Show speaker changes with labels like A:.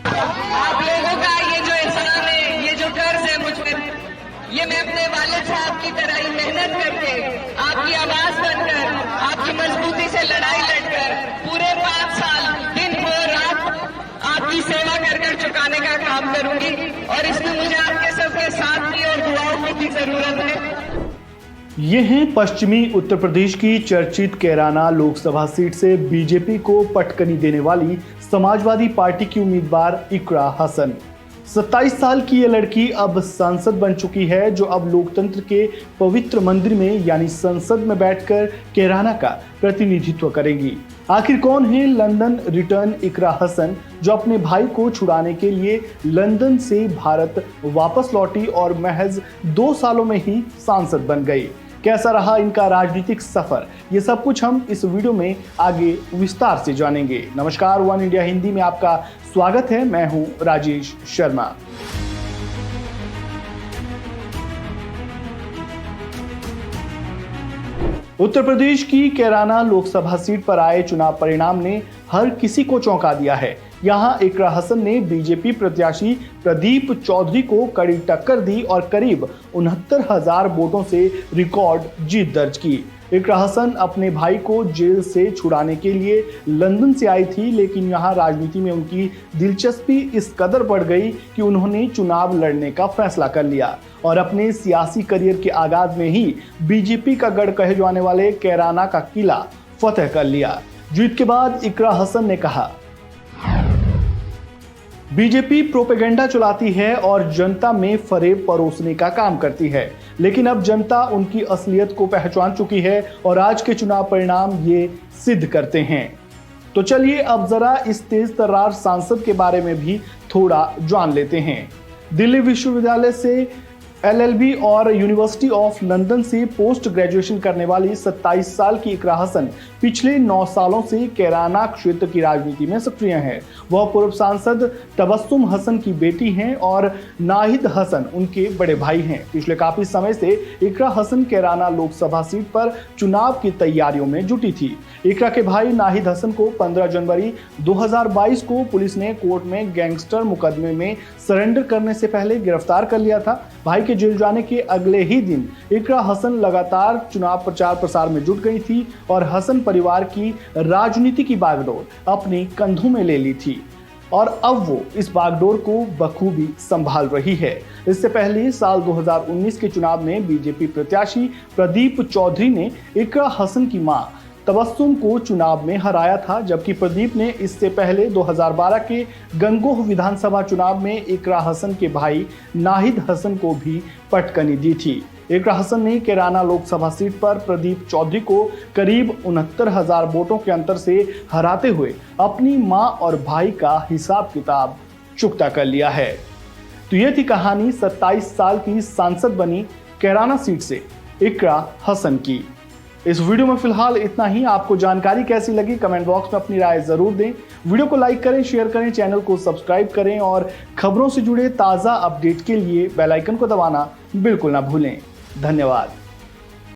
A: आप लोगों का ये जो एहसान है, ये जो कर्ज है मुझ पर, ये मैं अपने वालिद साहब की तरह ही मेहनत करके, आपकी आवाज बनकर, आपकी मजबूती से लड़ाई लड़कर पूरे 5 साल दिन भर रात आपकी सेवा कर कर चुकाने का काम करूंगी। और इसमें मुझे आपके सबके साथ की और दुआओं की भी जरूरत है।
B: ये हैं पश्चिमी उत्तर प्रदेश की चर्चित कैराना लोकसभा सीट से बीजेपी को पटकनी देने वाली समाजवादी पार्टी की उम्मीदवार इकरा हसन। 27 साल की ये लड़की अब सांसद बन चुकी है, जो अब लोकतंत्र के पवित्र मंदिर में यानी संसद में बैठकर कैराना का प्रतिनिधित्व करेगी। आखिर कौन है लंदन रिटर्न इकरा हसन, जो अपने भाई को छुड़ाने के लिए लंदन से भारत वापस लौटी और महज 2 सालों में ही सांसद बन गई। कैसा रहा इनका राजनीतिक सफर, ये सब कुछ हम इस वीडियो में आगे विस्तार से जानेंगे। नमस्कार, वन इंडिया हिंदी में आपका स्वागत है। मैं हूं राजेश शर्मा। उत्तर प्रदेश की कैराना लोकसभा सीट पर आए चुनाव परिणाम ने हर किसी को चौंका दिया है। यहां इकरा हसन ने बीजेपी प्रत्याशी प्रदीप चौधरी को कड़ी टक्कर दी और करीब 69,000 वोटों से रिकॉर्ड जीत दर्ज की। इकरा हसन अपने भाई को जेल से छुड़ाने के लिए लंदन से आई थी, लेकिन यहां राजनीति में उनकी दिलचस्पी इस कदर बढ़ गई कि उन्होंने चुनाव लड़ने का फैसला कर लिया और अपने सियासी करियर के आगाज में ही बीजेपी का गढ़ कहे जाने वाले कैराना का किला फतेह कर लिया। जीत के बाद इकरा हसन ने कहा, बीजेपी प्रोपेगेंडा चलाती है और जनता में फरेब परोसने का काम करती है, लेकिन अब जनता उनकी असलियत को पहचान चुकी है और आज के चुनाव परिणाम ये सिद्ध करते हैं। तो चलिए अब जरा इस तेज तर्रार सांसद के बारे में भी थोड़ा जान लेते हैं। दिल्ली विश्वविद्यालय से LLB और यूनिवर्सिटी ऑफ लंदन से पोस्ट ग्रेजुएशन करने वाली 27 साल की इकरा हसन पिछले 9 सालों से कैराना क्षेत्र की राजनीति में सक्रिय हैं। वह पूर्व सांसद तबस्सुम हसन की बेटी हैं और नाहिद हसन उनके बड़े भाई हैं। पिछले काफी समय से इकरा हसन कैराना लोकसभा सीट पर चुनाव की तैयारियों में जुटी थी। इकरा के भाई नाहिद हसन को 15 जनवरी 2022 को पुलिस ने कोर्ट में गैंगस्टर मुकदमे में सरेंडर करने से पहले गिरफ्तार कर लिया था। भाई के जेल जाने के अगले ही दिन इकरा हसन लगातार चुनाव प्रचार प्रसार में जुट गई थी और हसन परिवार की राजनीति की बागडोर अपने कंधों में ले ली थी और अब वो इस बागडोर को बखूबी संभाल रही है। इससे पहले साल 2019 के चुनाव में बीजेपी प्रत्याशी प्रदीप चौधरी ने इकरा हसन की मां तबस्सुम को चुनाव में हराया था, जबकि प्रदीप ने इससे पहले 2012 के गंगोह विधानसभा चुनाव में इकरा हसन के भाई नाहिद हसन को भी पटकनी दी थी। इकरा हसन ने कैराना लोकसभा सीट पर प्रदीप चौधरी को करीब 69,000 वोटों के अंतर से हराते हुए अपनी मां और भाई का हिसाब किताब चुकता कर लिया है। तो ये थी कहानी 27 साल की सांसद बनी कैराना सीट से इकरा हसन की। इस वीडियो में फिलहाल इतना ही। आपको जानकारी कैसी लगी कमेंट बॉक्स में अपनी राय जरूर दें। वीडियो को लाइक करें, शेयर करें, चैनल को सब्सक्राइब करें और खबरों से जुड़े ताज़ा अपडेट के लिए बेल आइकन को दबाना बिल्कुल ना भूलें। धन्यवाद।